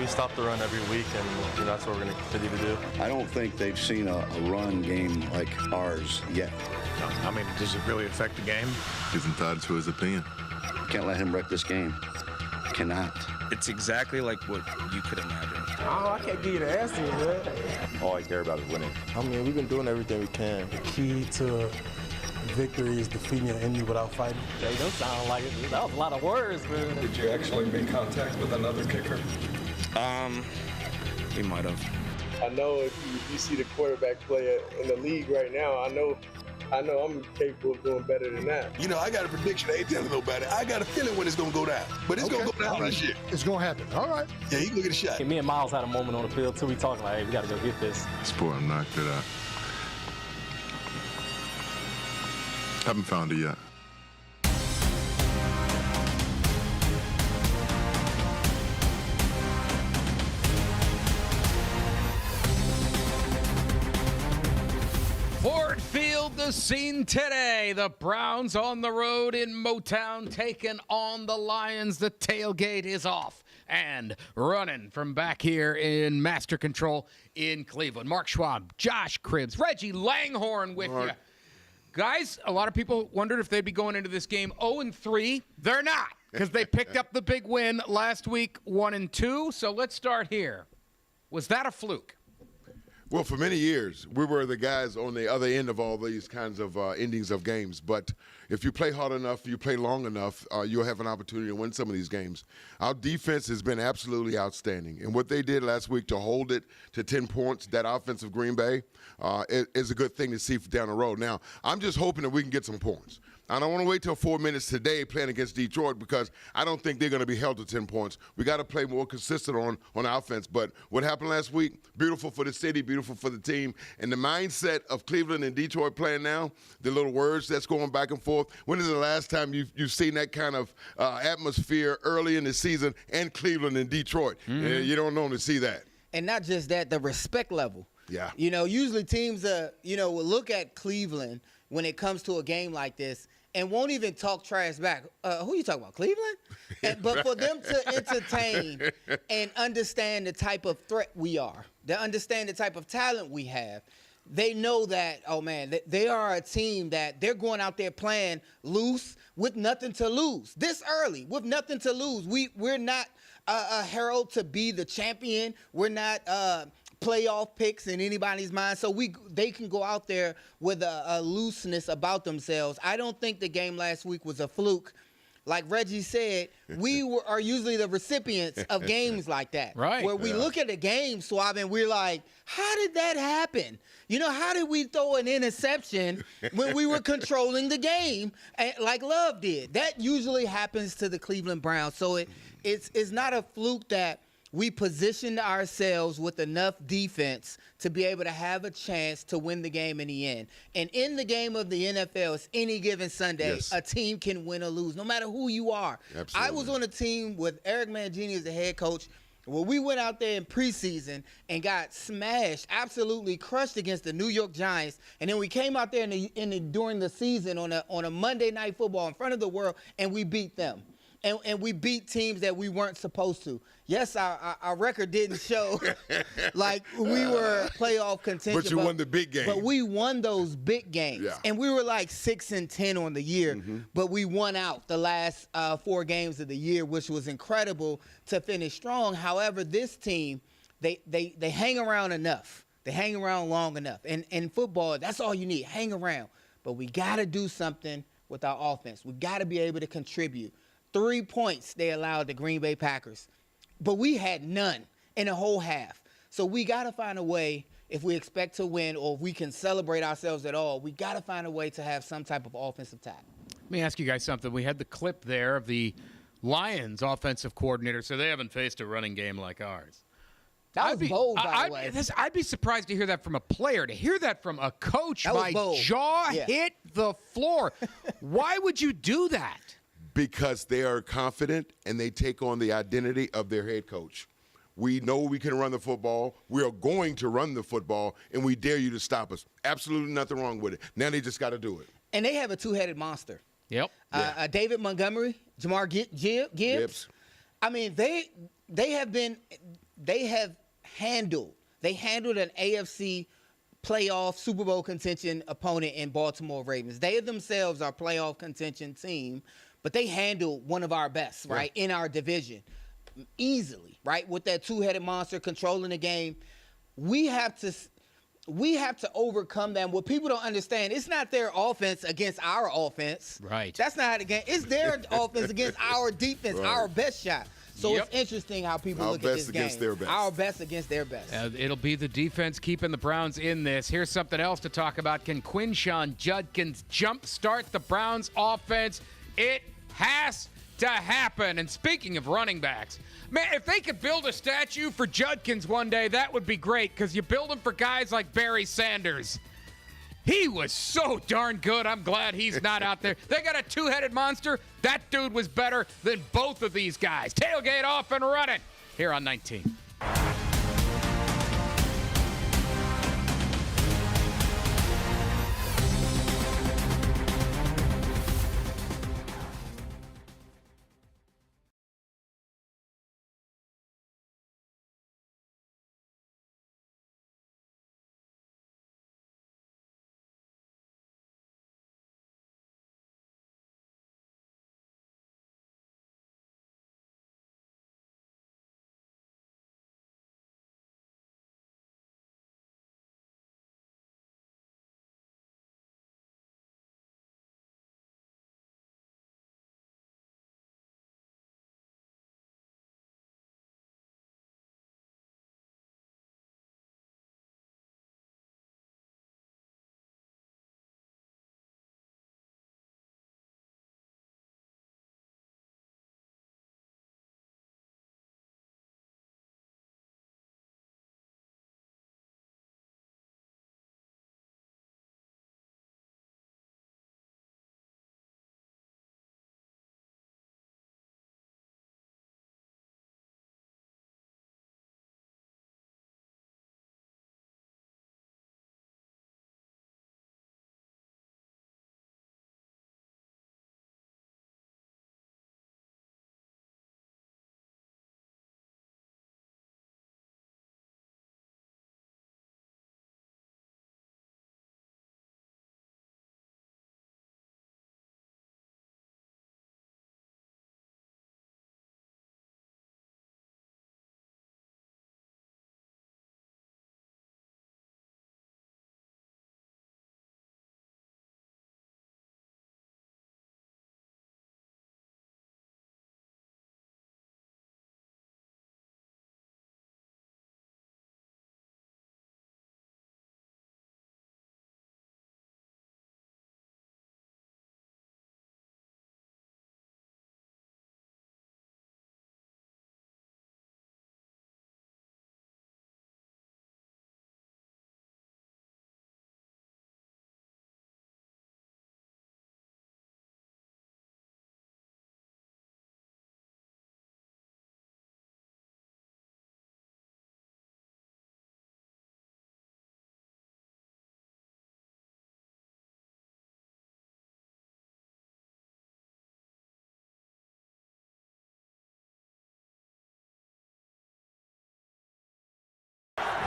we stop the run every week, and that's what we're going to continue to do. I don't think they've seen a run game like ours yet. I mean, does it really affect the game? He's entitled to his opinion. Can't let him wreck this game. Cannot. It's exactly like what you could imagine. Oh, I can't give you the answer, man. All I care about is winning. I mean, we've been doing everything we can. The key to victory is defeating your enemy without fighting. They don't sound like it. That was a lot of words, man. Did you actually make contact with another kicker? We might have. I know if you see the quarterback play in the league right now, I know I'm capable of doing better than that. I got a prediction. I ain't telling nobody. I got a feeling when it's going to go down. But it's going to go down this year. It's going to happen. All right. Yeah, he can get a shot. Me and Miles had a moment on the field, too. We talking like, hey, we got to go get this. Sport knocked it out. Haven't found it yet. Ford Field, the scene today. The Browns on the road in Motown, taking on the Lions. The tailgate is off and running from back here in Master Control in Cleveland. Mark Schwab, Josh Cribbs, Reggie Langhorne with you. Guys, a lot of people wondered if they'd be going into this game 0-3. They're not, because they picked up the big win last week, 1-2. So let's start here. Was that a fluke? Well, for many years, we were the guys on the other end of all these kinds of endings of games. But if you play hard enough, you play long enough, you'll have an opportunity to win some of these games. Our defense has been absolutely outstanding. And what they did last week to hold it to 10 points, that offensive Green Bay, is a good thing to see down the road. Now, I'm just hoping that we can get some points. I don't want to wait till 4 minutes today playing against Detroit because I don't think they're going to be held to 10 points. We got to play more consistent on offense. But what happened last week, beautiful for the city, beautiful for the team. And the mindset of Cleveland and Detroit playing now, the little words that's going back and forth. When is the last time you've seen that kind of atmosphere early in the season and Cleveland and Detroit? Mm-hmm. You don't normally see that. And not just that, the respect level. Yeah. Usually teams, will look at Cleveland when it comes to a game like this and won't even talk trash back. Who are you talking about, Cleveland? But for them to entertain and understand the type of threat we are, to understand the type of talent we have, they know that, oh, man, they are a team that they're going out there playing loose with nothing to lose. This early, with nothing to lose. We're not a herald to be the champion. We're not playoff picks in anybody's mind, so they can go out there with a looseness about themselves. I don't think the game last week was a fluke. Like Reggie said, are usually the recipients of games like that. Right. Where we look at the game, Swab, and we're like, how did that happen? How did we throw an interception when we were controlling the game like Love did? That usually happens to the Cleveland Browns. So it's not a fluke that we positioned ourselves with enough defense to be able to have a chance to win the game in the end. And in the game of the NFL, it's any given Sunday, a team can win or lose, no matter who you are. Absolutely. I was on a team with Eric Mangini as the head coach where we went out there in preseason and got smashed, absolutely crushed against the New York Giants. And then we came out there during the season on a Monday Night Football in front of the world, and we beat them. And we beat teams that we weren't supposed to. Yes, our record didn't show like we were playoff contention. But you won the big game. But we won those big games. Yeah. And we were like 6-10 on the year. Mm-hmm. But we won out the last 4 games of the year, which was incredible to finish strong. However, this team, they hang around enough. They hang around long enough. And in football, that's all you need, hang around. But we got to do something with our offense. We got to be able to contribute. 3 points they allowed the Green Bay Packers, but we had none in the whole half. So we got to find a way, if we expect to win or if we can celebrate ourselves at all, we got to find a way to have some type of offensive tackle. Let me ask you guys something. We had the clip there of the Lions offensive coordinator, so they haven't faced a running game like ours. That was bold, by the way. I'd be surprised to hear that from a player. To hear that from a coach, my jaw hit the floor. Why would you do that? Because they are confident and they take on the identity of their head coach. We know we can run the football. We are going to run the football, and we dare you to stop us. Absolutely nothing wrong with it. Now they just got to do it. And they have a two-headed monster. Yep. David Montgomery, Jamar Gibbs. I mean, they have handled an AFC playoff Super Bowl contention opponent in Baltimore Ravens. They themselves are a playoff contention team, but they handled one of our best, right, in our division easily, right, with that two-headed monster controlling the game. We have to overcome that. And what people don't understand, it's not their offense against our offense. Right. That's not how the game. It's their offense against our defense, our best shot. So it's interesting how people look at this game. Our best against their best. Our best against their best. It'll be the defense keeping the Browns in this. Here's something else to talk about. Can Quinshon Judkins jumpstart the Browns offense? It has to happen. And speaking of running backs, man, if they could build a statue for Judkins one day, that would be great, because you build them for guys like Barry Sanders. He was so darn good. I'm glad he's not out there. They got a two-headed monster. That dude was better than both of these guys. Tailgate off and running here on 19.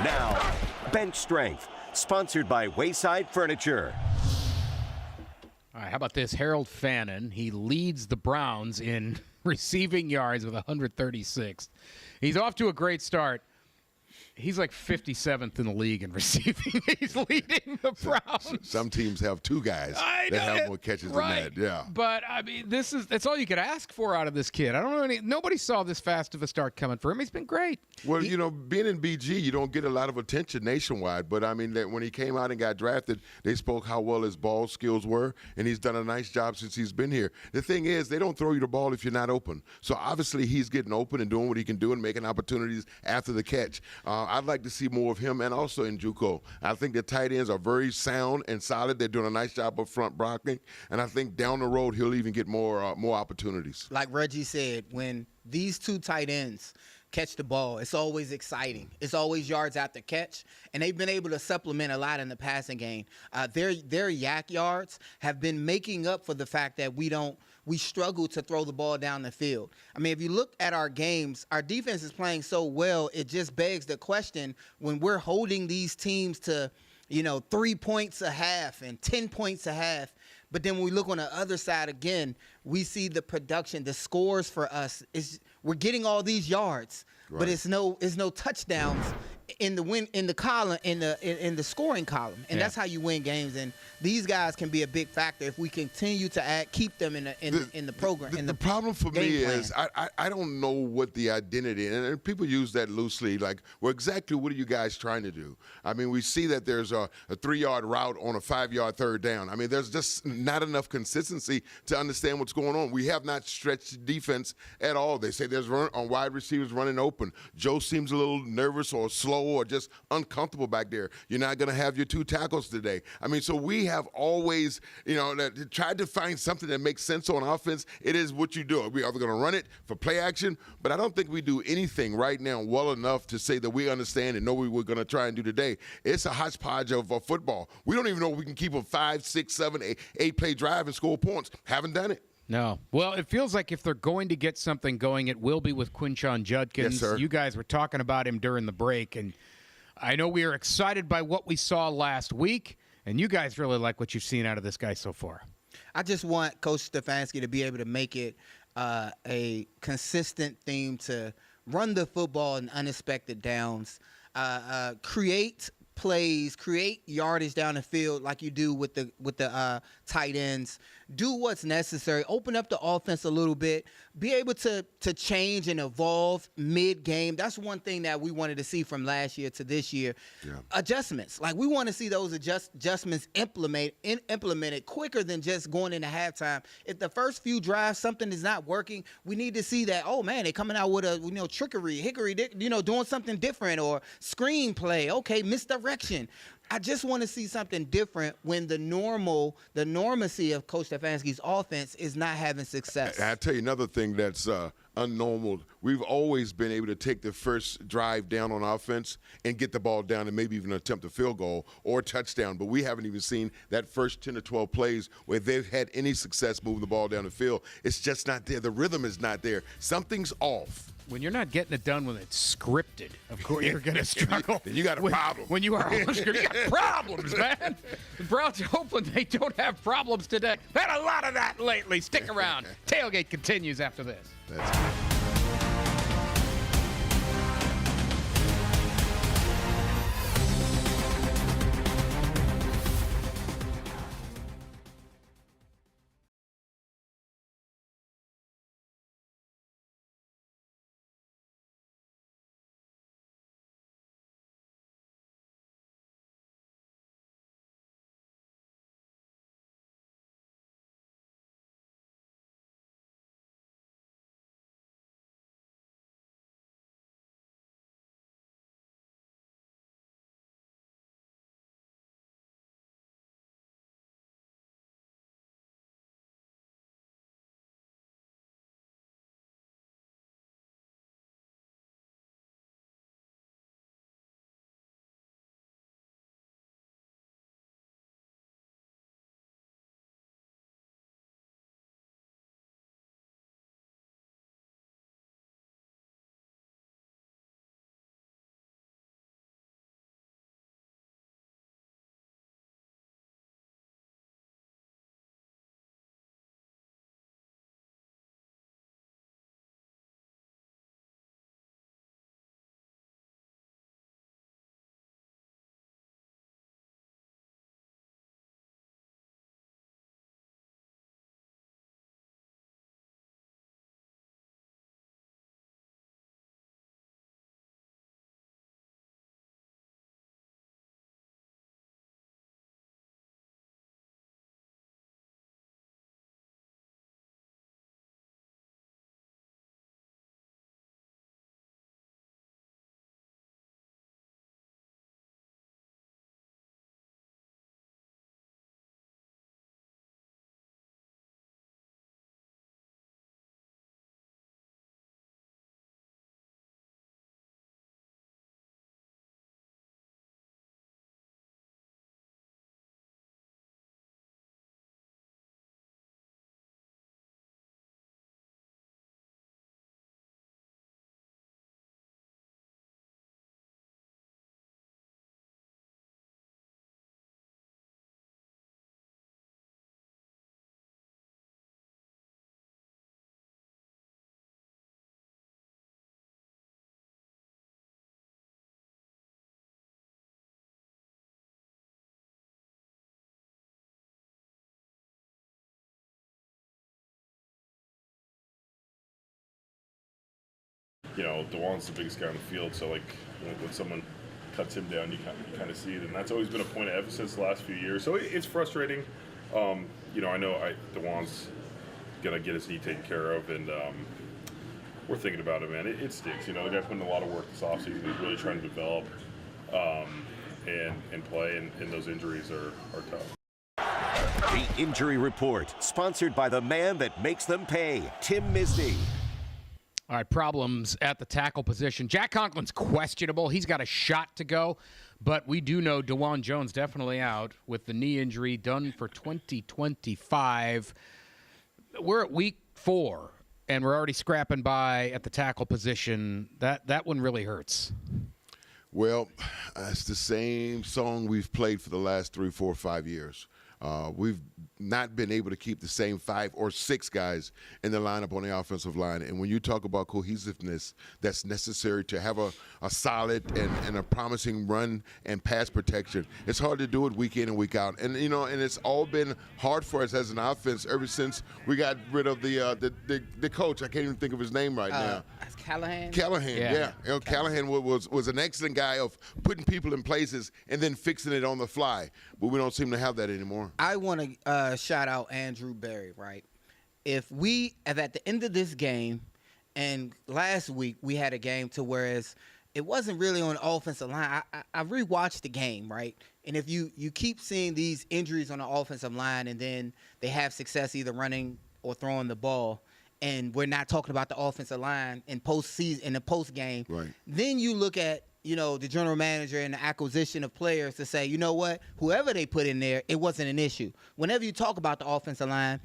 Now, Bench Strength, sponsored by Wayside Furniture. All right, how about this? Harold Fannin, he leads the Browns in receiving yards with 136. He's off to a great start. He's like 57th in the league in receiving. He's leading the Browns. Some teams have two guys that have more catches than that. Yeah. But I mean, that's all you could ask for out of this kid. I don't know nobody saw this fast of a start coming for him. He's been great. Well, being in BG, you don't get a lot of attention nationwide. But I mean, when he came out and got drafted, they spoke how well his ball skills were, and he's done a nice job since he's been here. The thing is, they don't throw you the ball if you're not open. So obviously, he's getting open and doing what he can do and making opportunities after the catch. I'd like to see more of him and also in JUCO. I think the tight ends are very sound and solid. They're doing a nice job up front blocking, and I think down the road he'll even get more opportunities. Like Reggie said, when these two tight ends catch the ball, it's always exciting. It's always yards after catch, and they've been able to supplement a lot in the passing game. Their yak yards have been making up for the fact that we don't we struggle to throw the ball down the field. I mean, if you look at our games, our defense is playing so well, it just begs the question when we're holding these teams to, 3 points a half and 10 points a half. But then when we look on the other side again, we see the production, the scores for us we're getting all these yards, but it's no touchdowns in the scoring column, and that's how you win games. And these guys can be a big factor if we continue to keep them in the program. The problem for me plan. is I don't know what the identity, and people use that loosely, like, well, exactly what are you guys trying to do? I mean, we see that there's a 3-yard route on a 5-yard third down. I mean, there's just not enough consistency to understand what's going on. We have not stretched defense at all. They say there's on wide receivers running open. Joe seems a little nervous or slow or just uncomfortable back there. You're not going to have your 2 tackles today. I mean, so we have always, tried to find something that makes sense on offense. It is what you do. We're either going to run it for play action, but I don't think we do anything right now well enough to say that we understand and know what we're going to try and do today. It's a hodgepodge of football. We don't even know if we can keep a 5, 6, 7, 8 play drive and score points. Haven't done it. No. Well, it feels like if they're going to get something going, it will be with Quinshon Judkins. Yes, sir. You guys were talking about him during the break, and I know we are excited by what we saw last week, and you guys really like what you've seen out of this guy so far. I just want Coach Stefanski to be able to make it a consistent theme to run the football in unexpected downs, create plays, create yardage down the field like you do with the tight ends. Do what's necessary. Open up the offense a little bit. Be able to change and evolve mid-game. That's one thing that we wanted to see from last year to this year. Yeah. Adjustments. Like, we want to see those adjustments implemented quicker than just going into halftime. If the first few drives something is not working, we need to see that, oh man, they're coming out with a trickery, hickory, doing something different, or screenplay. Okay, misdirection. I just want to see something different when the normacy of Coach Stefanski's offense is not having success. I'll tell you another thing that's unnormal. We've always been able to take the first drive down on offense and get the ball down and maybe even attempt a field goal or a touchdown, but we haven't even seen that first 10 to 12 plays where they've had any success moving the ball down the field. It's just not there. The rhythm is not there. Something's off. When you're not getting it done when it's scripted, of course you're going to struggle. You got a problem. When you are unscripted, you got problems, man. The Browns are hoping they don't have problems today. Had a lot of that lately. Stick around. Tailgate continues after this. That's you know, DeJuan's the biggest guy on the field, so like when someone cuts him down, you kind of see it, and that's always been a point of emphasis the last few years. So it's frustrating. You know, I know DeJuan's gonna get his knee taken care of, and we're thinking about it, man. It stinks. You know, the guy put in a lot of work this offseason. He's really trying to develop and play, and those injuries are tough. The Injury Report, sponsored by the man that makes them pay, Tim Misney. All right, problems at the tackle position. Jack Conklin's questionable. He's got a shot to go, but we do know DeJuan Jones definitely out with the knee injury, done for 2025. We're at week 4, and we're already scrapping by at the tackle position. That one really hurts. Well, it's the same song we've played for the last 3, 4, 5 years. We've not been able to keep the same 5 or 6 guys in the lineup on the offensive line. And when you talk about cohesiveness that's necessary to have a solid and a promising run and pass protection, it's hard to do it week in and week out. And, you know, and it's all been hard for us as an offense ever since we got rid of the coach. I can't even think of his name right now. That's Callahan? Callahan, yeah. You know, Callahan was an excellent guy of putting people in places and then fixing it on the fly. But we don't seem to have that anymore. I want to shout out Andrew Berry, right? If at the end of this game, and last week we had a game to whereas it wasn't really on the offensive line. I rewatched the game, right? And if you keep seeing these injuries on the offensive line and then they have success either running or throwing the ball, and we're not talking about the offensive line in the post game, right? Then you look at, you know, the general manager and the acquisition of players to say, you know what, whoever they put in there, it wasn't an issue. Whenever you talk about the offensive line,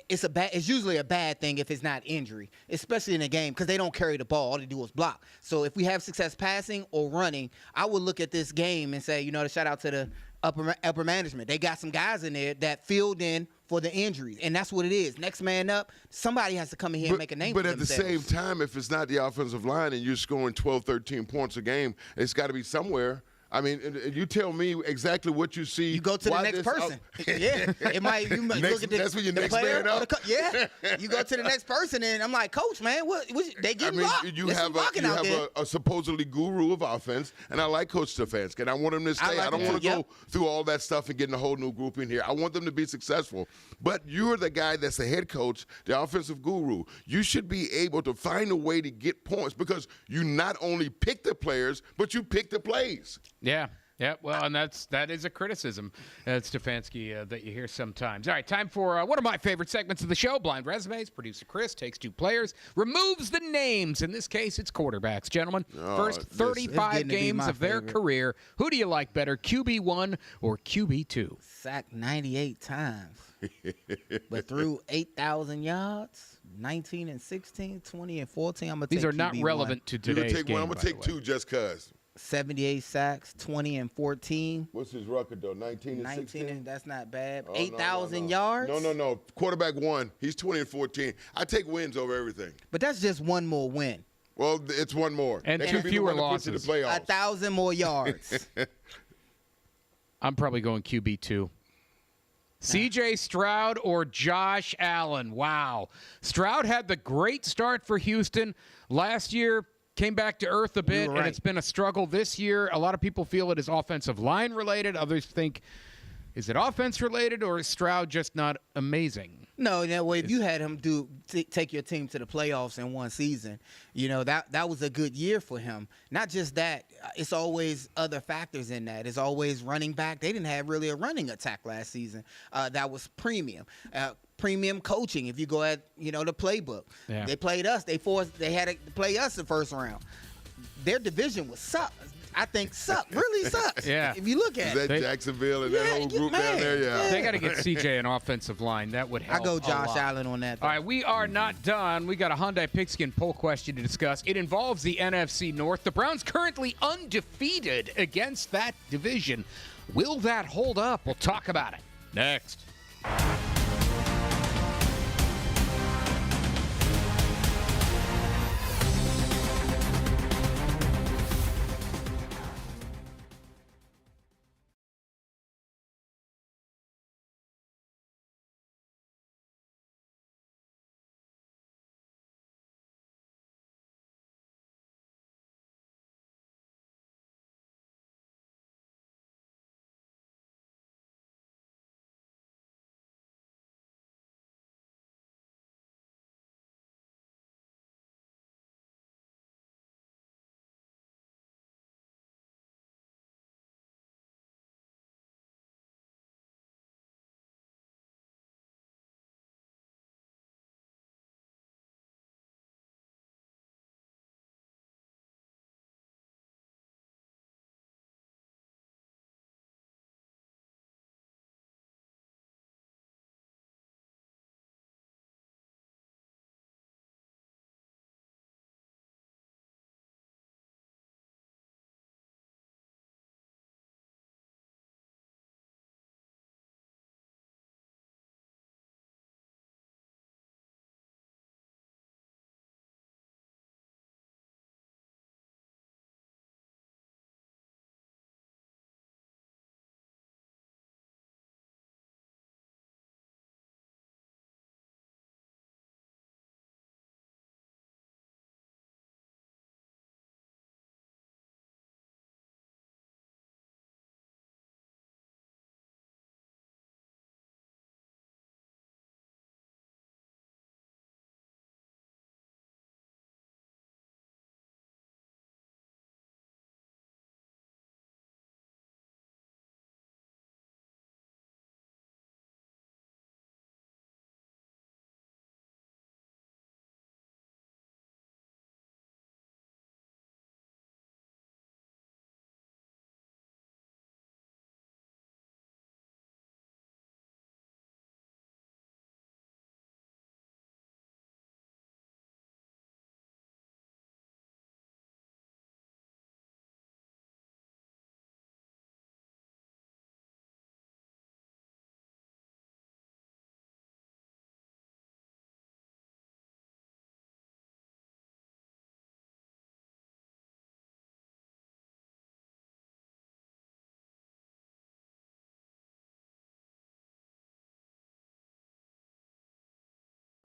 it's usually a bad thing if it's not injury, especially in a game because they don't carry the ball. All they do is block. So if we have success passing or running, I would look at this game and say, you know, to shout out to the upper management. They got some guys in there that filled in for the injuries, and that's what it is. Next man up, somebody has to come in here and make a name for themselves. But at the same time, if it's not the offensive line and you're scoring 12, 13 points a game, it's got to be somewhere. I mean, you tell me exactly what you see. You go to the next person. Yeah, you might look at that's when your next player man up. Yeah, you go to the next person, and I'm like, Coach, man, what they getting blocked? You have a supposedly guru of offense, and I like Coach Stefanski, and I want him to stay. I don't want to go through all that stuff and getting a whole new group in here. I want them to be successful. But you're the guy that's the head coach, the offensive guru. You should be able to find a way to get points because you not only pick the players, but you pick the plays. Yeah. Well, and that is a criticism, Stefanski, that you hear sometimes. All right, time for one of my favorite segments of the show, Blind Resumes. Producer Chris takes 2 players, removes the names. In this case, it's quarterbacks. Gentlemen, first 35 games of their career. Who do you like better, QB1 or QB2? Sacked 98 times, but threw 8,000 yards. 19 and 16, 20 and 14. I'm gonna These take are not QB1. relevant to today's game. I'm gonna take 2 just cause. 78 sacks, 20 and 14. What's his record though? 19 and 16. 19, that's not bad. Oh, 8,000 yards. No. Quarterback 1. He's 20 and 14. I take wins over everything. But that's just one more win. Well, it's one more. And 2 fewer losses. 1,000 more yards. I'm probably going QB2. C.J. Stroud or Josh Allen? Wow. Stroud had the great start for Houston last year. Came back to earth a bit, and it's been a struggle this year. A lot of people feel it is offensive line related. Others think, is it offense related, or is Stroud just not amazing? No, if you had him take your team to the playoffs in one season, you know, that was a good year for him. Not just that, it's always other factors in that. It's always running back. They didn't have really a running attack last season. That was premium. Premium coaching. If you go at, you know, the playbook, they played us. They had to play us the first round. Their division was really sucks. Yeah. If you look at it. Is that Jacksonville and that whole group down there? Yeah. They got to get CJ an offensive line. That would help. I go Josh Allen on that. All right, we are not done. We got a Hyundai Pigskin poll question to discuss. It involves the NFC North. The Browns currently undefeated against that division. Will that hold up? We'll talk about it next.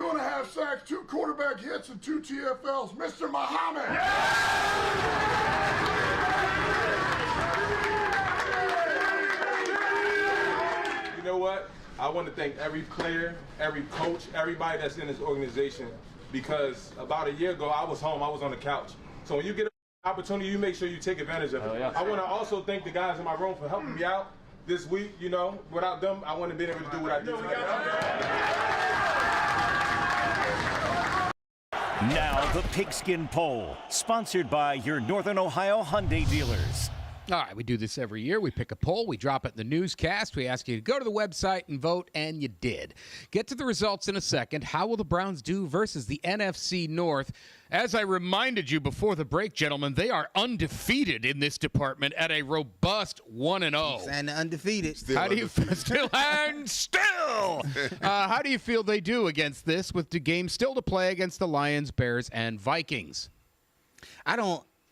2.5 sacks, 2 quarterback hits, and 2 TFLs. Mr. Muhammad! You know what? I want to thank every player, every coach, everybody that's in this organization, because about a year ago, I was home, I was on the couch. So when you get an opportunity, you make sure you take advantage of it. Yeah. I want to also thank the guys in my room for helping me out this week. You know, without them, I wouldn't have been able to do what I did tonight. Now the Pigskin Poll, sponsored by your Northern Ohio Hyundai dealers. All right, we do this every year. We pick a poll, we drop it in the newscast. We ask you to go to the website and vote, and you did. Get to the results in a second. How will the Browns do versus the NFC North? As I reminded you before the break, gentlemen, they are undefeated in this department at a robust 1-0. And undefeated. How do you how do you feel they do against this with the game still to play against the Lions, Bears, and Vikings?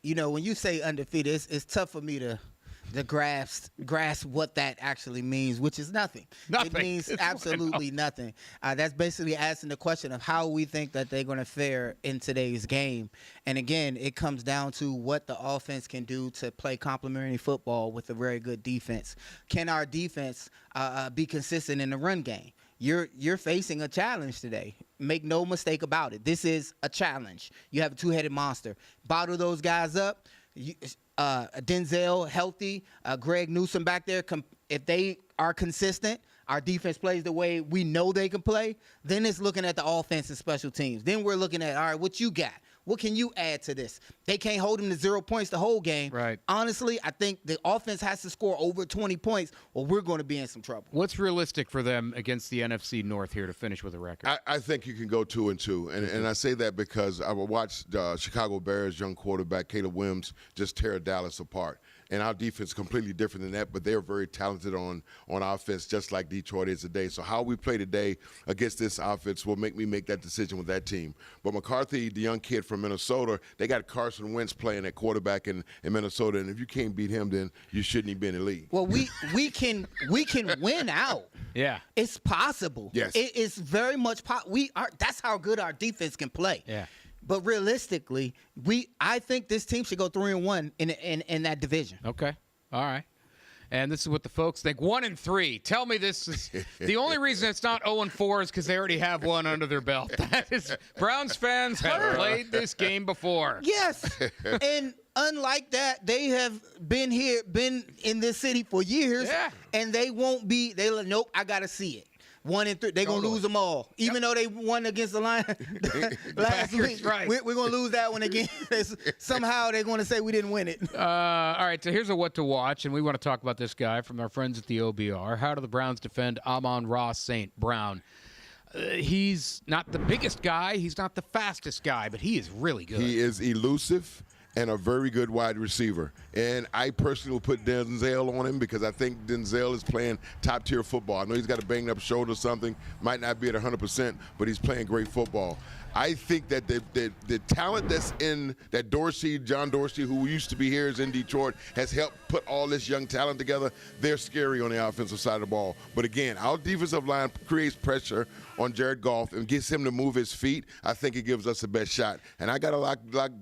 You know, when you say undefeated, it's tough for me to grasp what that actually means, which is nothing. It means absolutely nothing. That's basically asking the question of how we think that they're going to fare in today's game. And again, it comes down to what the offense can do to play complementary football with a very good defense. Can our defense be consistent in the run game? You're facing a challenge today. Make no mistake about it. This is a challenge. You have a two-headed monster. Bottle those guys up. Denzel healthy, Greg Newsome back there. If they are consistent, our defense plays the way we know they can play, then it's looking at the offense and special teams. Then we're looking at, all right, what you got? What can you add to this? They can't hold them to 0 points the whole game. Right. Honestly, I think the offense has to score over 20 points or we're going to be in some trouble. What's realistic for them against the NFC North here to finish with a record? I think you can go 2-2, and I say that because I watched Chicago Bears young quarterback Caleb Williams just tear Dallas apart. And our defense is completely different than that, but they're very talented on offense, just like Detroit is today. So how we play today against this offense will make me make that decision with that team. But McCarthy, the young kid from Minnesota, they got Carson Wentz playing at quarterback in Minnesota, and if you can't beat him, then you shouldn't even be in the league. Well, we can win out. Yeah, it's possible. Yes, it is very much that's how good our defense can play. Yeah. But realistically, I think this team should go 3-1 in that division. Okay. All right. And this is what the folks think. 1-3. Tell me this is the only reason it's not 0-4 is because they already have one under their belt. That is, Browns fans have played this game before. Yes. And unlike that, they have been in this city for years. Yeah. And they won't be. Nope. I gotta see it. 1-3, they're going to lose them all. Even though they won against the Lions last week, right. we're going to lose that one again. Somehow they're going to say we didn't win it. All right, so here's a what to watch, and we want to talk about this guy from our friends at the OBR. How do the Browns defend Amon-Ra St. Brown? He's not the biggest guy. He's not the fastest guy, but he is really good. He is elusive and a very good wide receiver. And I personally will put Denzel on him because I think Denzel is playing top-tier football. I know he's got a banged-up shoulder or something, might not be at 100%, but he's playing great football. I think that the talent that's in that John Dorsey, who used to be here, is in Detroit, has helped put all this young talent together. They're scary on the offensive side of the ball. But again, our defensive line creates pressure on Jared Goff and gets him to move his feet. I think it gives us the best shot. And I got to lock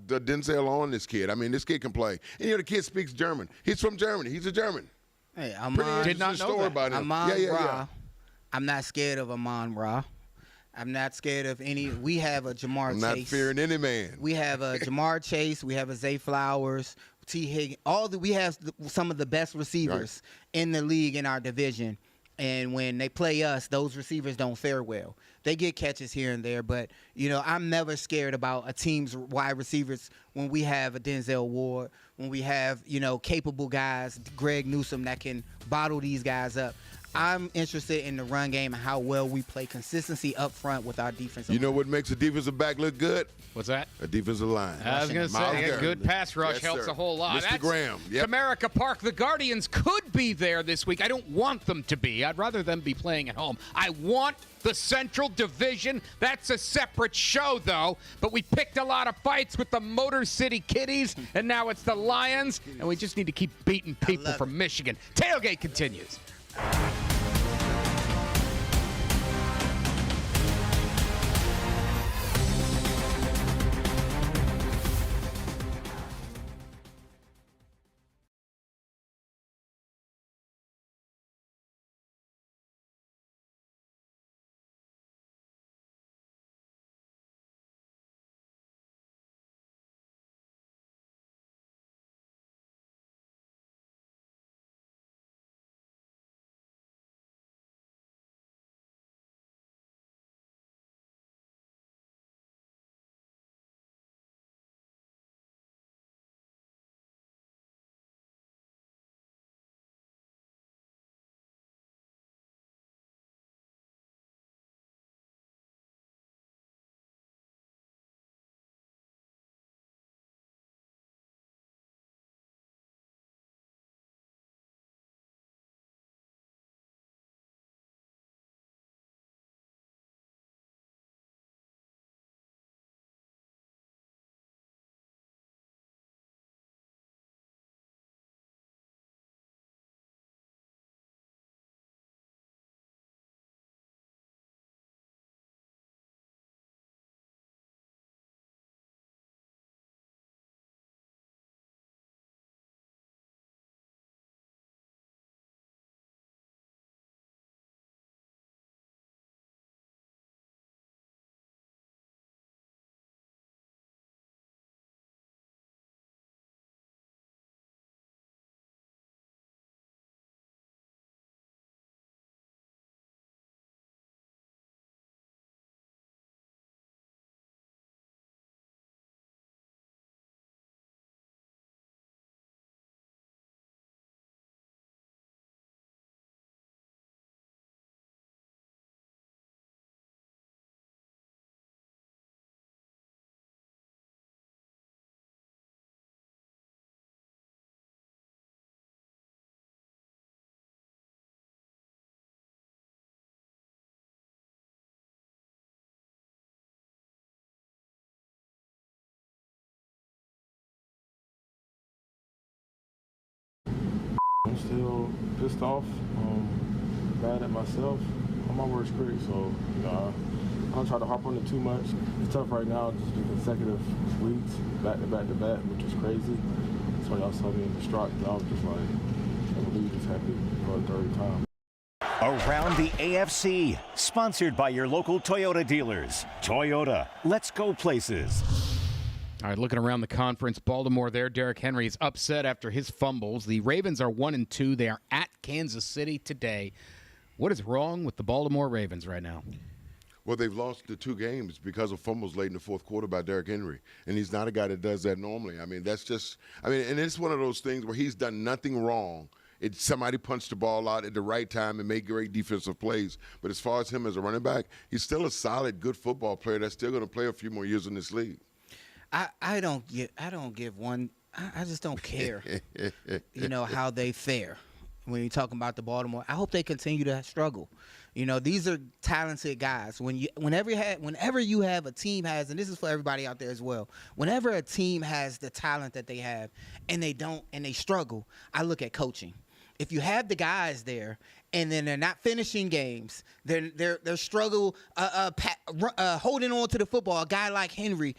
Denzel on this kid. I mean, this kid can play. And the kid speaks German. He's from Germany. He's a German. Hey, did not know that. About him. Amon-Ra. I'm not scared of Amon-Ra. I'm not scared of any. We have a Jamar Chase. I'm not fearing any man. We have a Jamar Chase. We have a Zay Flowers, T. Higgins. We have some of the best receivers in the league in our division. And when they play us, those receivers don't fare well. They get catches here and there, but, I'm never scared about a team's wide receivers when we have a Denzel Ward, when we have, capable guys, Greg Newsome, that can bottle these guys up. I'm interested in the run game and how well we play consistency up front with our defensive line. You know what makes a defensive back look good? What's that? A defensive line. I was going to say, a good pass rush helps a whole lot. Mr. Graham. Yep. Comerica Park. The Guardians could be there this week. I don't want them to be. I'd rather them be playing at home. I want the Central Division. That's a separate show, though. But we picked a lot of fights with the Motor City Kitties, and now it's the Lions, and we just need to keep beating people from Michigan. Tailgate continues. still pissed off, mad at myself. I'm my worst critic, so I don't try to harp on it too much. It's tough right now, just the consecutive weeks, back to back to back, which is crazy. That's why y'all saw me in the distraught. I was just like, I can't believe this happened for the third time. Around the AFC, sponsored by your local Toyota dealers. Toyota, let's go places. All right, looking around the conference, Baltimore there. Derrick Henry is upset after his fumbles. The Ravens are 1-2. They are at Kansas City today. What is wrong with the Baltimore Ravens right now? Well, they've lost the 2 games because of fumbles late in the fourth quarter by Derrick Henry. And he's not a guy that does that normally. I mean, and it's one of those things where he's done nothing wrong. Somebody punched the ball out at the right time and made great defensive plays. But as far as him as a running back, he's still a solid, good football player that's still going to play a few more years in this league. I don't give one. I just don't care. How they fare when you're talking about the Baltimore. I hope they continue to struggle. These are talented guys. Whenever you have a team has, and this is for everybody out there as well. Whenever a team has the talent that they have, and they struggle, I look at coaching. If you have the guys there, and then they're not finishing games, they're struggle holding on to the football. A guy like Henry.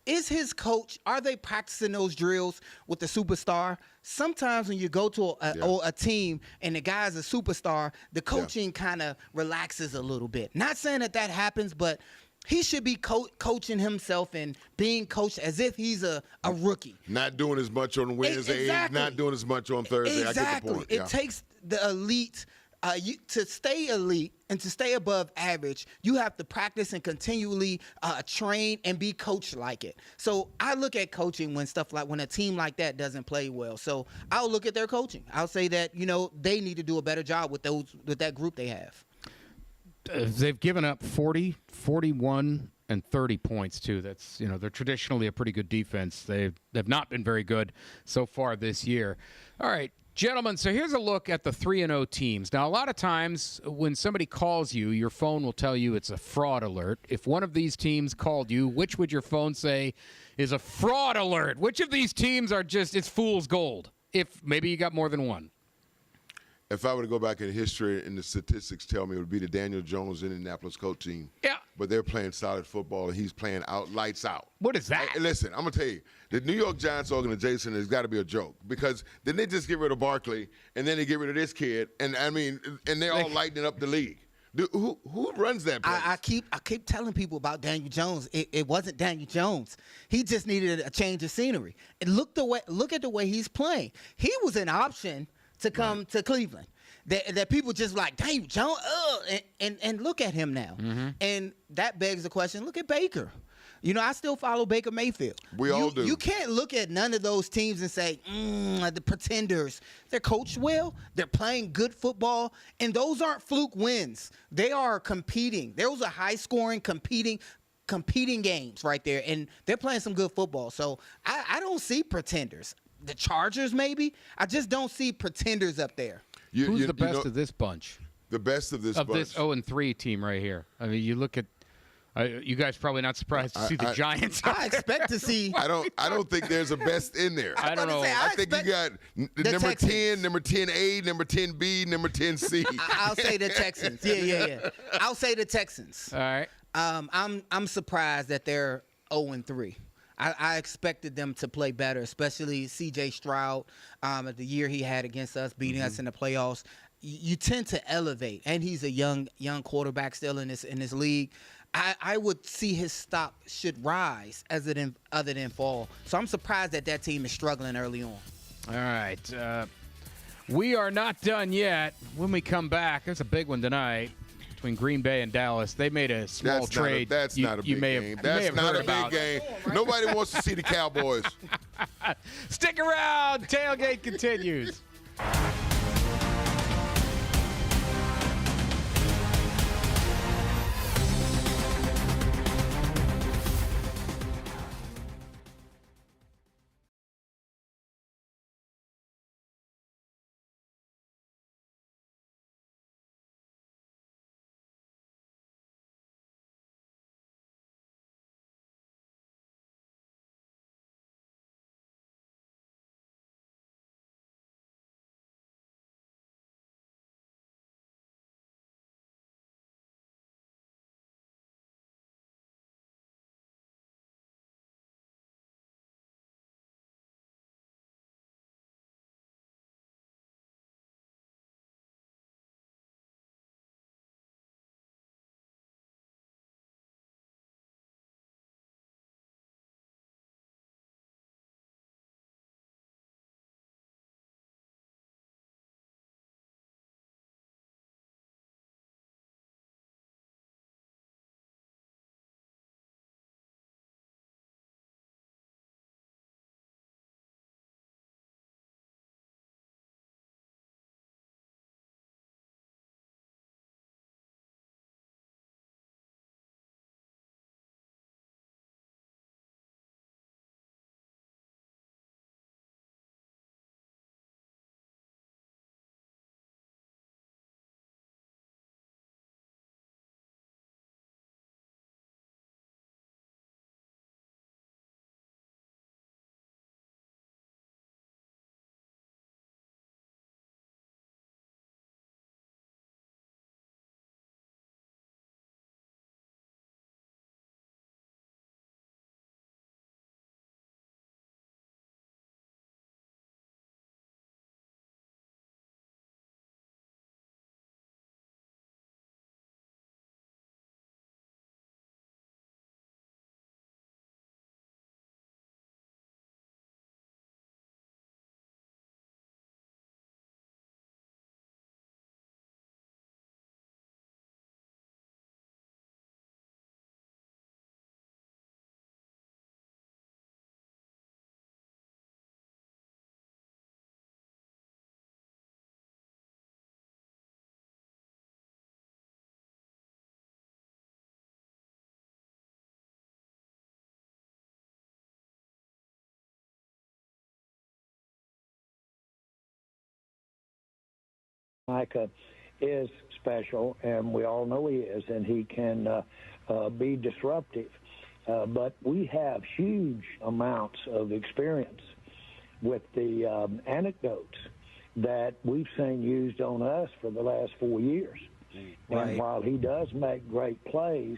Is his coach, are they practicing those drills with the superstar? Sometimes when you go to a team and the guy's a superstar, the coaching kind of relaxes a little bit. Not saying that happens, but he should be coaching himself and being coached as if he's a rookie. Not doing as much on Wednesday, not doing as much on Thursday. Exactly. I get the point. It takes the elite. To stay elite and to stay above average, you have to practice and continually train and be coached like it. So I look at coaching when a team like that doesn't play well. So I'll look at their coaching. I'll say that they need to do a better job with that group they have. They've given up 40, 41, and 30 points too. That's they're traditionally a pretty good defense. They've not been very good so far this year. All right. Gentlemen, so here's a look at the 3-0 teams. Now, a lot of times when somebody calls you, your phone will tell you it's a fraud alert. If one of these teams called you, which would your phone say is a fraud alert? Which of these teams are it's fool's gold? If maybe you got more than one. If I were to go back in history and the statistics tell me it would be the Daniel Jones Indianapolis Colts team. Yeah. But they're playing solid football, and he's playing lights out. What is that? Hey, listen, I'm going to tell you, the New York Giants organization has got to be a joke because then they just get rid of Barkley, and then they get rid of this kid, and they're all lighting up the league. Who runs that place? I keep telling people about Daniel Jones. It wasn't Daniel Jones. He just needed a change of scenery. And look at the way he's playing. He was an option to come to Cleveland. That people just like, Daniel Jones, and look at him now. Mm-hmm. And that begs the question, look at Baker. I still follow Baker Mayfield. We all do. You can't look at none of those teams and say, the pretenders. They're coached well. They're playing good football. And those aren't fluke wins. They are competing. Those are high-scoring, competing games right there. And they're playing some good football. So I don't see pretenders. The Chargers, maybe. I just don't see pretenders up there. Who's the best of this bunch? The best of this bunch. Of this 0-3 team right here. I mean, you look at you guys probably not surprised to see the Giants. I expect to see. I don't think there's a best in there. I don't know. I think you got the number Texans. 10, number 10A, number 10B, number 10C. I'll say the Texans. Yeah. I'll say the Texans. All right. I'm surprised that they're 0-3. I expected them to play better, especially C.J. Stroud at the year he had against us, beating us in the playoffs. You tend to elevate, and he's a young quarterback still in this league. I would see his stock should rise other than fall. So I'm surprised that team is struggling early on. All right. We are not done yet. When we come back, there's a big one tonight. Between Green Bay and Dallas, they made a small trade. That's not a big game. That's not a big game. Nobody wants to see the Cowboys. Stick around. Tailgate continues. Micah is special, and we all know he is, and he can be disruptive. But we have huge amounts of experience with the anecdotes that we've seen used on us for the last 4 years. Right. And while he does make great plays,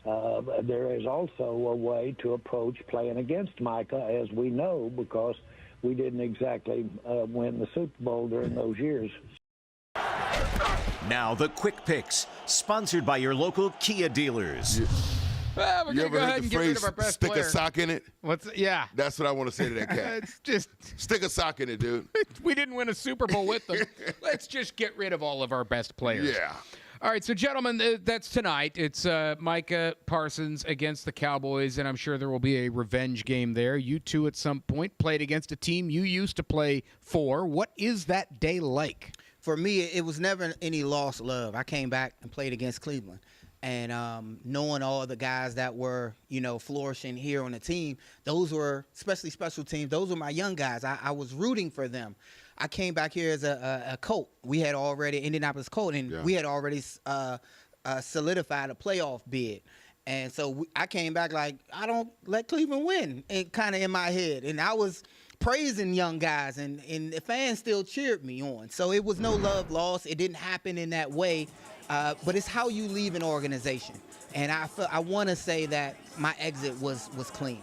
there is also a way to approach playing against Micah, as we know, because we didn't exactly win the Super Bowl during those years. Now the Quick Picks, sponsored by your local Kia dealers. Well, we're You going to ever go heard ahead the and get rid phrase of our best "stick player. a sock in it"? Yeah. That's what I want to say to that cat. It's just stick a sock in it, dude. we didn't win a Super Bowl with them. Let's just get rid of all of our best players. Yeah. All right, so gentlemen, that's tonight. It's Micah Parsons against the Cowboys, and I'm sure there will be a revenge game there. You two at some point played against a team you used to play for. What is that day like? For me, it was never any lost love. I came back and played against Cleveland. And knowing all the guys that were, flourishing here on the team, those were, especially special teams, those were my young guys. I was rooting for them. I came back here as a Colt. We had already, Indianapolis Colt, and we had already solidified a playoff bid. And so I came back like, I don't let Cleveland win, and kind of in my head. And I was praising young guys, and the fans still cheered me on. So it was no love lost. It didn't happen in that way. But it's how you leave an organization. And I want to say that my exit was clean.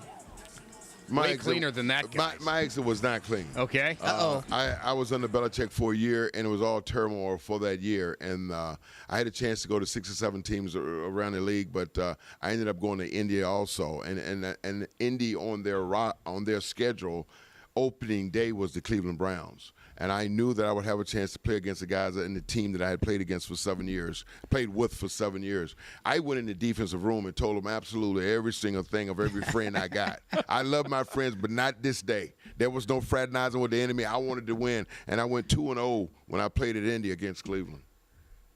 Way cleaner than that, guys. My exit was not clean. Okay. I was under Belichick for a year, and it was all turmoil for that year. And I had a chance to go to 6 or 7 teams around the league, but I ended up going to India also. And Indy on their schedule, opening day was the Cleveland Browns. And I knew that I would have a chance to play against the guys in the team that I had played against for 7 years, played with for 7 years. I went in the defensive room and told them absolutely every single thing of every friend I got. I love my friends, but not this day. There was no fraternizing with the enemy. I wanted to win, and I went 2-0 when I played at Indy against Cleveland.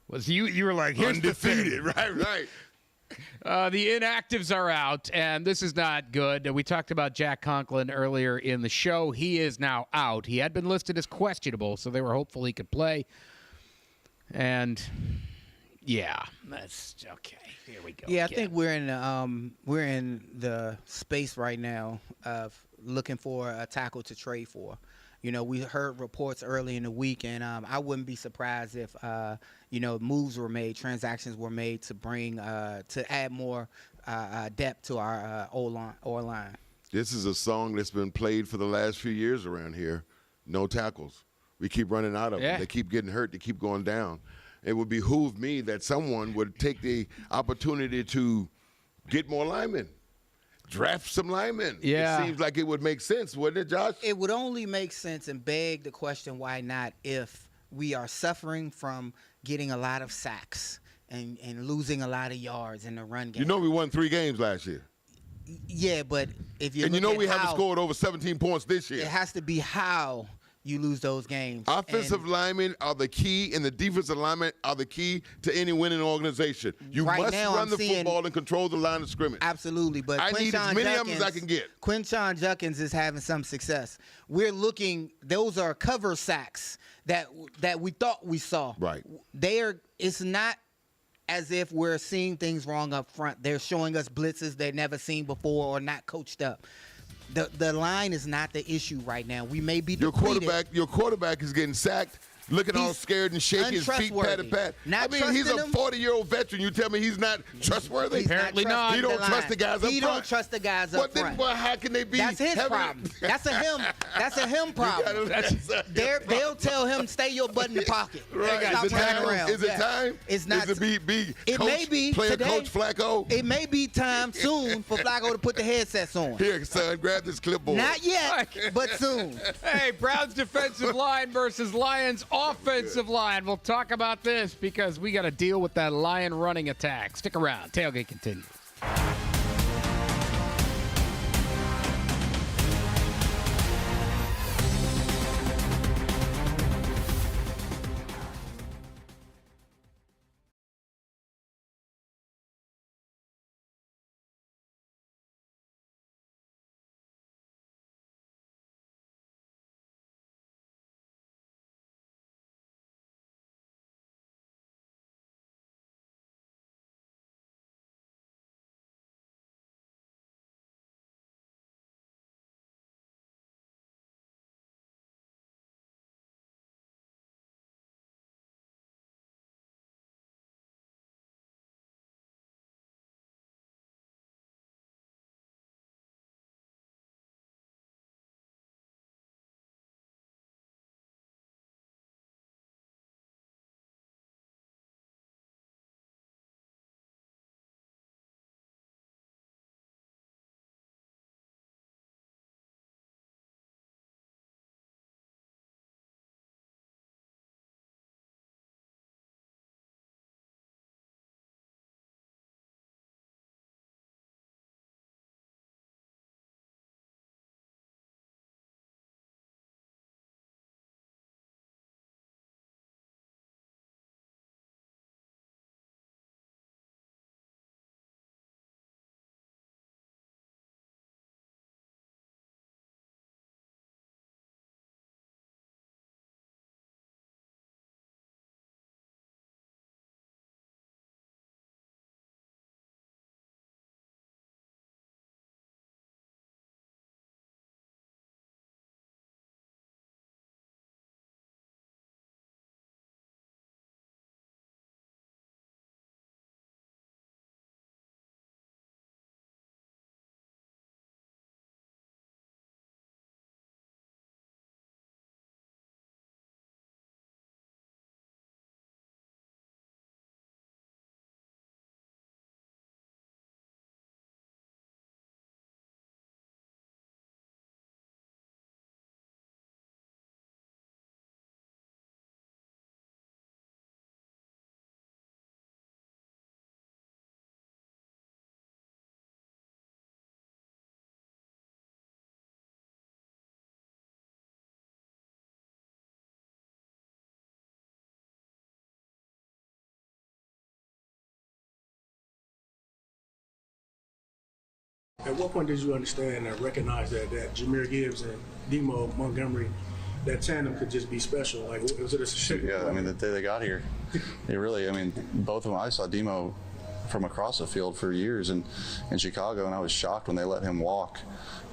Was you were like, here's undefeated, the thing. right. The inactives are out, and this is not good. We talked about Jack Conklin earlier in the show. He is now out. He had been listed as questionable, so they were hopeful he could play. And, yeah, that's okay. Here we go. Yeah, I think we're in the space right now of looking for a tackle to trade for. We heard reports early in the week, and I wouldn't be surprised if moves were made, transactions were made to bring to add more depth to our O-line. This is a song that's been played for the last few years around here. No tackles. We keep running out of them. They keep getting hurt. They keep going down. It would behoove me that someone would take the opportunity to get more linemen. Draft some linemen. Yeah. It seems like it would make sense, wouldn't it, Josh? It would only make sense and beg the question, why not, if we are suffering from getting a lot of sacks and losing a lot of yards in the run game. We won 3 games last year. Yeah, but if you we haven't scored over 17 points this year. It has to be how you lose those games. Offensive linemen are the key, and the defensive linemen are the key to any winning organization. You must run the football and control the line of scrimmage. Absolutely, but I need as many of them as I can get. Quinshon Judkins is having some success. We're looking; those are cover sacks that we thought we saw. Right. It's not as if we're seeing things wrong up front. They're showing us blitzes they've never seen before or not coached up. The line is not the issue right now. We may be depleted. Your quarterback is getting sacked, looking all scared and shaking his feet, pat. He's a 40-year-old veteran. You tell me he's not trustworthy? Apparently not. He don't trust the guys up front. He don't trust the guys up front. Well, how can they be? That's his problem. That's a him problem. They'll tell him, stay your butt in the pocket. Right. Stop running around. Is it time? It's not. It may be player today. Coach Flacco. It may be time soon for Flacco to put the headsets on. Here, son, grab this clipboard. Not yet, but soon. Hey, Browns defensive line versus Lions offensive line. We'll talk about this because we got to deal with that Lion running attack. Stick around. Tailgate continues. At what point did you understand and recognize that Jahmyr Gibbs and Demo Montgomery, that tandem could just be special? Like, was it a shit? Yeah, I mean, the day they got here, both of them, I saw Demo from across the field for years in Chicago, and I was shocked when they let him walk.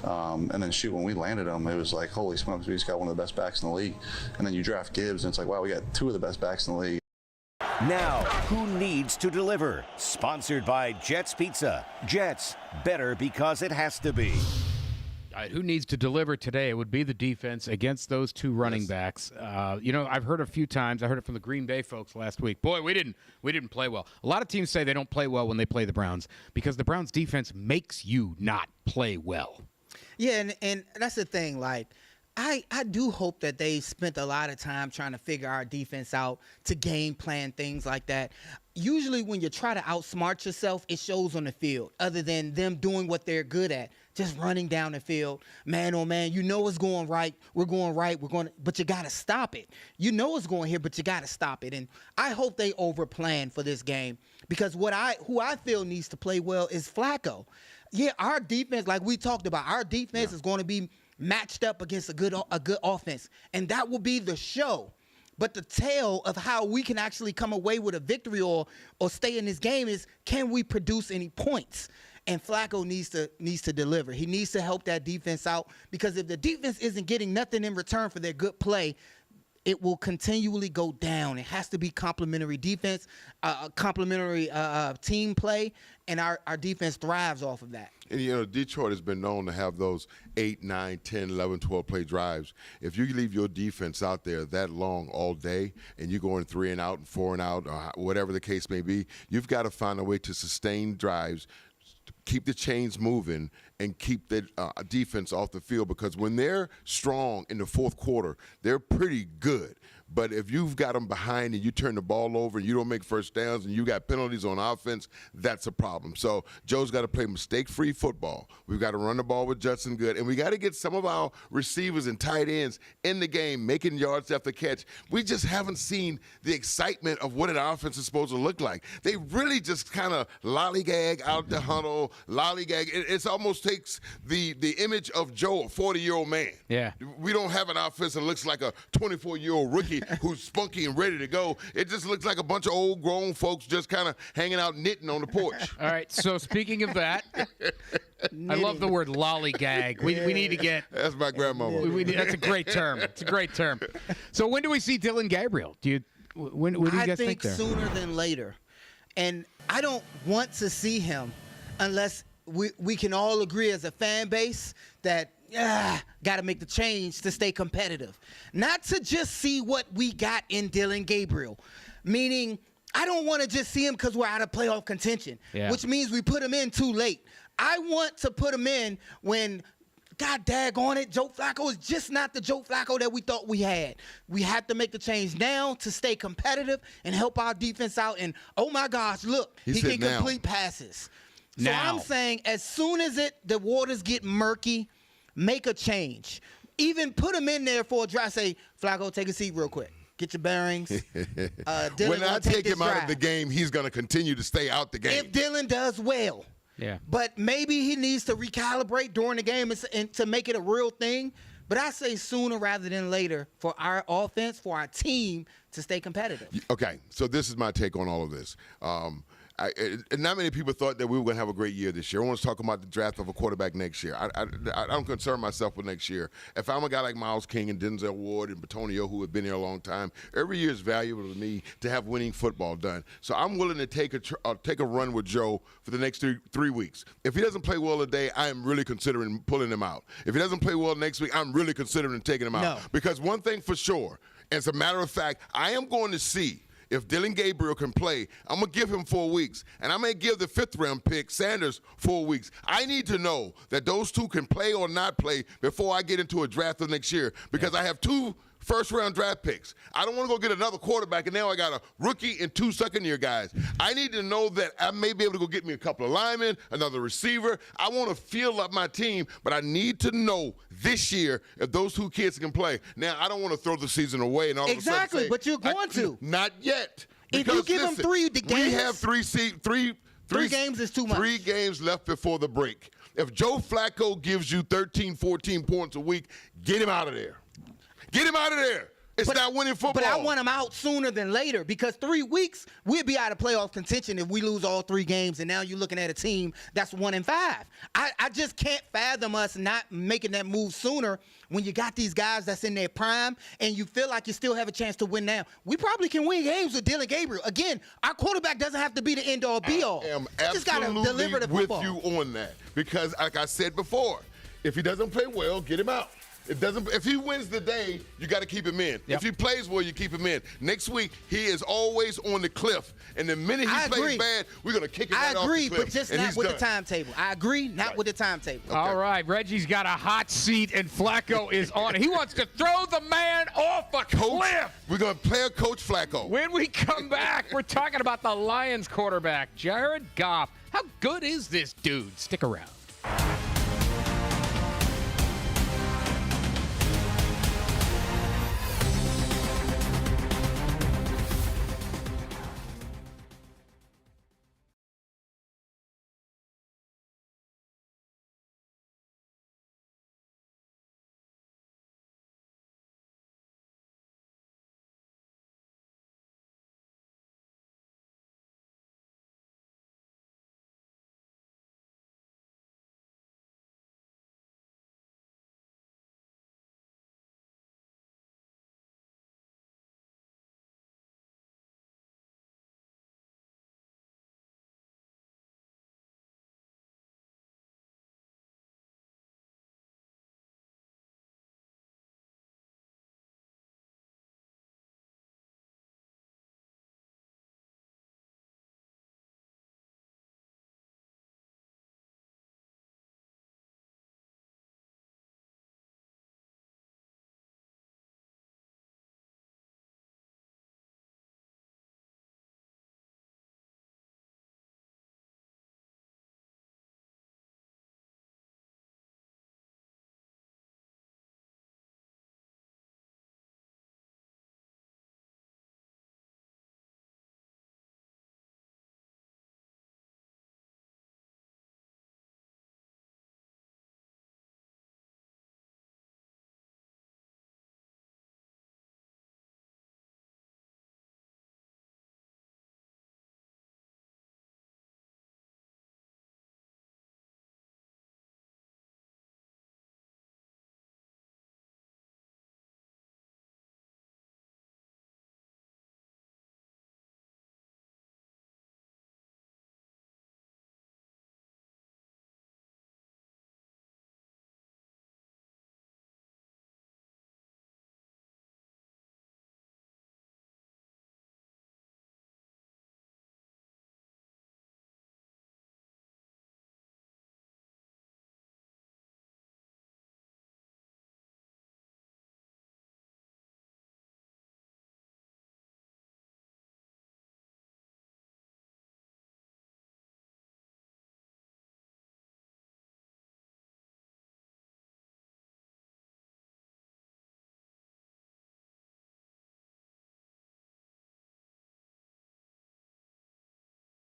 And then when we landed him, it was like, holy smokes, we just got one of the best backs in the league. And then you draft Gibbs, and it's like, wow, we got two of the best backs in the league. Now, who needs to deliver? Sponsored by Jets Pizza. Jets, better because it has to be. All right, who needs to deliver today? It would be the defense against those two running backs. I've heard a few times. I heard it from the Green Bay folks last week. Boy, we didn't play well. A lot of teams say they don't play well when they play the Browns because the Browns defense makes you not play well. Yeah, and that's the thing. Like, I do hope that they spent a lot of time trying to figure our defense out, to game plan, things like that. Usually when you try to outsmart yourself, it shows on the field, other than them doing what they're good at, just running down the field, man, oh, man, you know it's going right, but you got to stop it. You know it's going here, but you got to stop it. And I hope they overplan for this game, because who I feel needs to play well is Flacco. Yeah, our defense, like we talked about, our defense is going to be matched up against a good offense, and that will be the show. But the tale of how we can actually come away with a victory or stay in this game is, can we produce any points? And Flacco needs to deliver. He needs to help that defense out, because if the defense isn't getting nothing in return for their good play, it will continually go down. It has to be complementary defense, complementary team play, and our defense thrives off of that. And, Detroit has been known to have those 8, 9, 10, 11, 12 play drives. If you leave your defense out there that long all day and you're going 3 and out and 4 and out, or whatever the case may be, you've got to find a way to sustain drives, keep the chains moving, and keep the defense off the field, because when they're strong in the fourth quarter, they're pretty good. But if you've got them behind and you turn the ball over and you don't make first downs and you got penalties on offense, that's a problem. So Joe's got to play mistake-free football. We've got to run the ball with Judson Good, and we got to get some of our receivers and tight ends in the game, making yards after catch. We just haven't seen the excitement of what an offense is supposed to look like. They really just kind of lollygag out the huddle, lollygag. It almost takes the image of Joe, a 40-year-old man. Yeah. We don't have an offense that looks like a 24-year-old rookie who's spunky and ready to go. It just looks like a bunch of old grown folks just kind of hanging out knitting on the porch. All right, so speaking of that, I love the word lollygag. We need to get. That's my grandmama. That's a great term. It's a great term. So when do we see Dillon Gabriel? When do you guys think there? Sooner than later. And I don't want to see him unless we can all agree as a fan base that got to make the change to stay competitive. Not to just see what we got in Dillon Gabriel. Meaning, I don't want to just see him because we're out of playoff contention, which means we put him in too late. I want to put him in when, God daggone it, Joe Flacco is just not the Joe Flacco that we thought we had. We have to make the change now to stay competitive and help our defense out. And, oh, my gosh, look, he can complete passes. So I'm saying as soon as the waters get murky, make a change. Even put him in there for a drive. Say, Flacco, take a seat real quick. Get your bearings. When I take him out of the game, he's going to continue to stay out the game. If Dillon does well. Yeah. But maybe he needs to recalibrate during the game and to make it a real thing. But I say sooner rather than later for our offense, for our team to stay competitive. Okay, so this is my take on all of this. Not many people thought that we were going to have a great year this year. I want to talk about the draft of a quarterback next year. I don't concern myself with next year. If I'm a guy like Miles King and Denzel Ward and Batonio, who have been here a long time, every year is valuable to me to have winning football done. So I'm willing to take a run with Joe for the next three weeks. If he doesn't play well today, I am really considering pulling him out. If he doesn't play well next week, I'm really considering taking him out. No. Because one thing for sure, as a matter of fact, I am going to see if Dillon Gabriel can play. I'm going to give him 4 weeks. And I may give the 5th-round pick, Sanders, 4 weeks. I need to know that those two can play or not play before I get into a draft of next year, because I have 2 first-round draft picks. I don't want to go get another quarterback, and now I got a rookie and 2 second-year guys. I need to know that I may be able to go get me a couple of linemen, another receiver. I want to fill up my team, but I need to know this year if those 2 kids can play. Now, I don't want to throw the season away and all of a sudden say, but you're going to. Not yet. If you give them 3 games. We have 3 games is too much. 3 games left before the break. If Joe Flacco gives you 13, 14 points a week, get him out of there. Get him out of there. It's not winning football. But I want him out sooner than later because 3 weeks, we'll be out of playoff contention if we lose all 3 games, and now you're looking at a team that's 1-5. I just can't fathom us not making that move sooner when you got these guys that's in their prime and you feel like you still have a chance to win now. We probably can win games with Dylan Gabriel. Again, our quarterback doesn't have to be the end-all, be-all. I am just gotta deliver the absolutely with football. you on that because, like I said before, if he doesn't play well, get him out. If he wins the day, you got to keep him in. If he plays well, you keep him in. Next week, he is always on the cliff. And the minute he plays bad, we're going to kick him right off the cliff. But just not with the timetable. I agree, not with the timetable. Okay. All right, Reggie's got a hot seat, and Flacco is on it. He wants to throw the man off a cliff. We're going to play a Coach Flacco. When we come back, we're talking about the Lions quarterback, Jared Goff. How good is this dude? Stick around.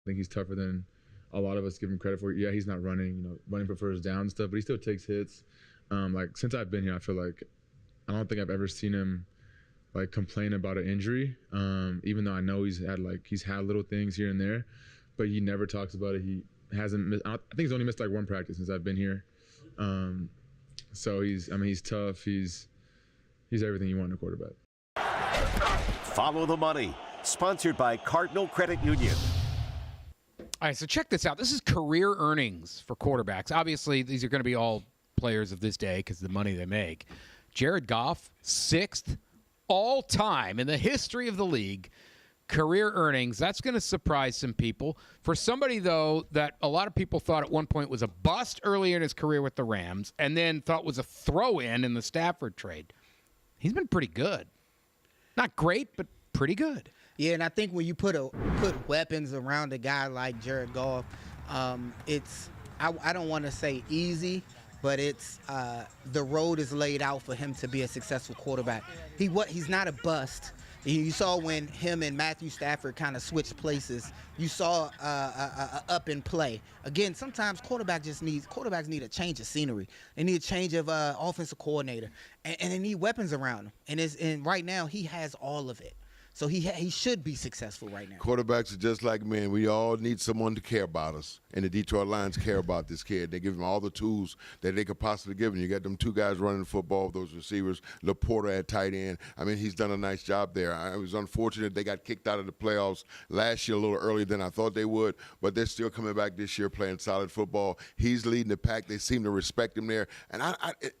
I think he's tougher than a lot of us give him credit for. Yeah, he's not running, running for first down and stuff, but he still takes hits. Like since I've been here, I feel like I don't think I've ever seen him like complain about an injury. Even though I know he's had little things here and there, but he never talks about it. He hasn't missed. I think he's only missed like 1 practice since I've been here. So he's tough. He's everything you want in a quarterback. Follow the money. Sponsored by Cardinal Credit Union. All right, so check this out. This is career earnings for quarterbacks. Obviously, these are going to be all players of this day because of the money they make. Jared Goff, 6th all-time in the history of the league, career earnings. That's going to surprise some people. For somebody, though, that a lot of people thought at one point was a bust earlier in his career with the Rams and then thought was a throw-in in the Stafford trade, he's been pretty good. Not great, but pretty good. Yeah, and I think when you put weapons around a guy like Jared Goff, it's I don't want to say easy, but it's the road is laid out for him to be a successful quarterback. He's not a bust. You saw when him and Matthew Stafford kind of switched places. You saw a up in play. Again, sometimes quarterbacks need a change of scenery. They need a change of offensive coordinator, and they need weapons around him. And right now he has all of it. So he should be successful right now. Quarterbacks are just like men. We all need someone to care about us. And the Detroit Lions care about this kid. They give him all the tools that they could possibly give him. You got them two guys running the football, those receivers, Laporta at tight end. I mean, he's done a nice job there. It was unfortunate they got kicked out of the playoffs last year a little earlier than I thought they would, but they're still coming back this year playing solid football. He's leading the pack. They seem to respect him there. And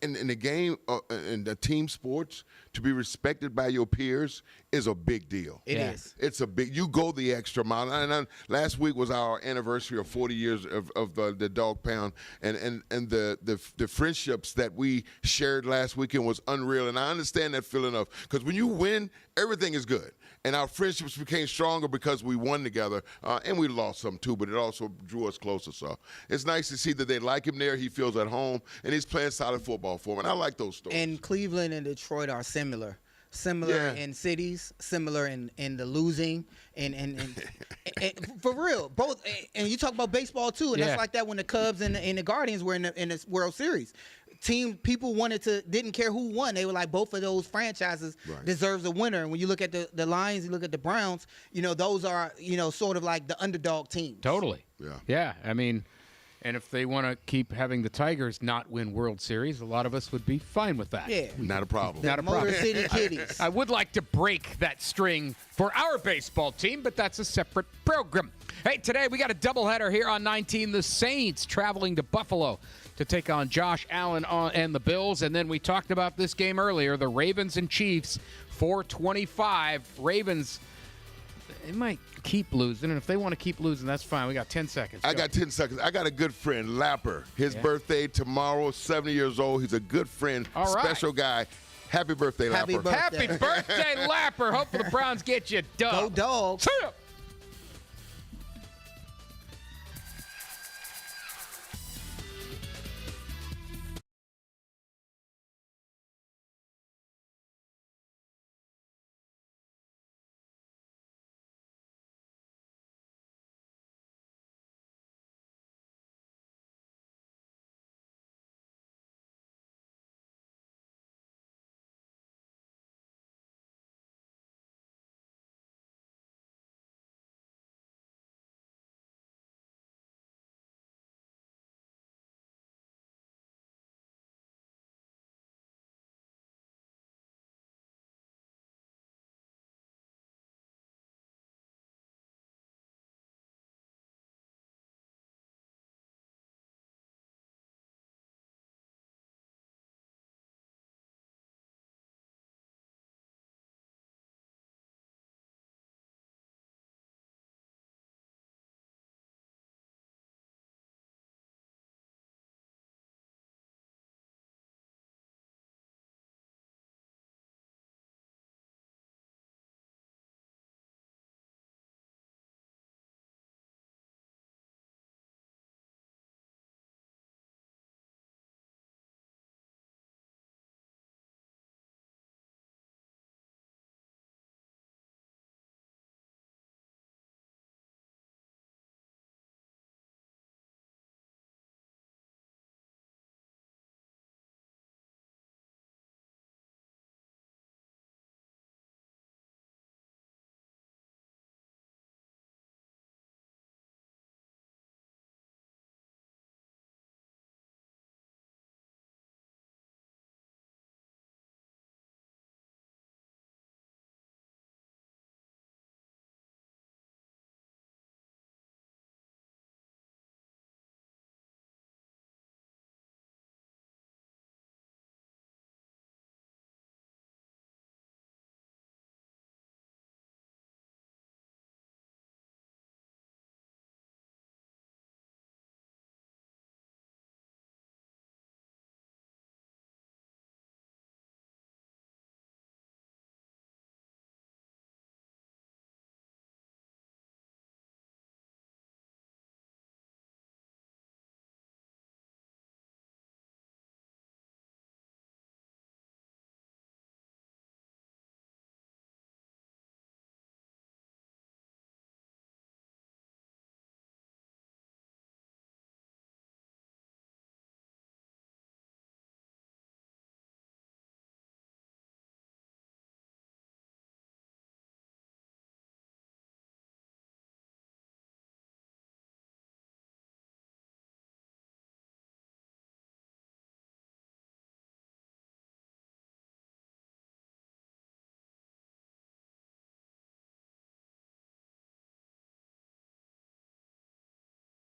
in the game, in the team sports, to be respected by your peers is a big deal. It is. It's a big. You go the extra mile. And last week was our anniversary of 40 years of the Dog Pound, and the friendships that we shared last weekend was unreal. And I understand that feeling of, because when you win, everything is good. And our friendships became stronger because we won together, and we lost some too, but it also drew us closer. So it's nice to see that they like him there. He feels at home, and he's playing solid football for them. And I like those stories. And Cleveland and Detroit are similar in cities, similar in the losing, and for real, both. And you talk about baseball too, and that's like that when the Cubs and the Guardians were in the World Series. People didn't care who won. They were like, both of those franchises deserves a winner. And when you look at the Lions, you look at the Browns, those are, sort of like the underdog teams. Totally. Yeah. I mean, and if they want to keep having the Tigers not win World Series, a lot of us would be fine with that. Yeah. Not a problem. Not a problem. Motor City Kitties. I would like to break that string for our baseball team, but that's a separate program. Hey, today we got a doubleheader here on 19. The Saints traveling to Buffalo to take on Josh Allen and the Bills. And then we talked about this game earlier, the Ravens and Chiefs, 425. Ravens, they might keep losing, and if they want to keep losing, that's fine. We got 10 seconds. I got 10 seconds. I got a good friend, Lapper. His birthday tomorrow, 70 years old. He's a good friend, special guy. Happy birthday, Lapper. Happy birthday. Happy birthday, Lapper. Hopefully the Browns get you done. Go Dogs. See ya.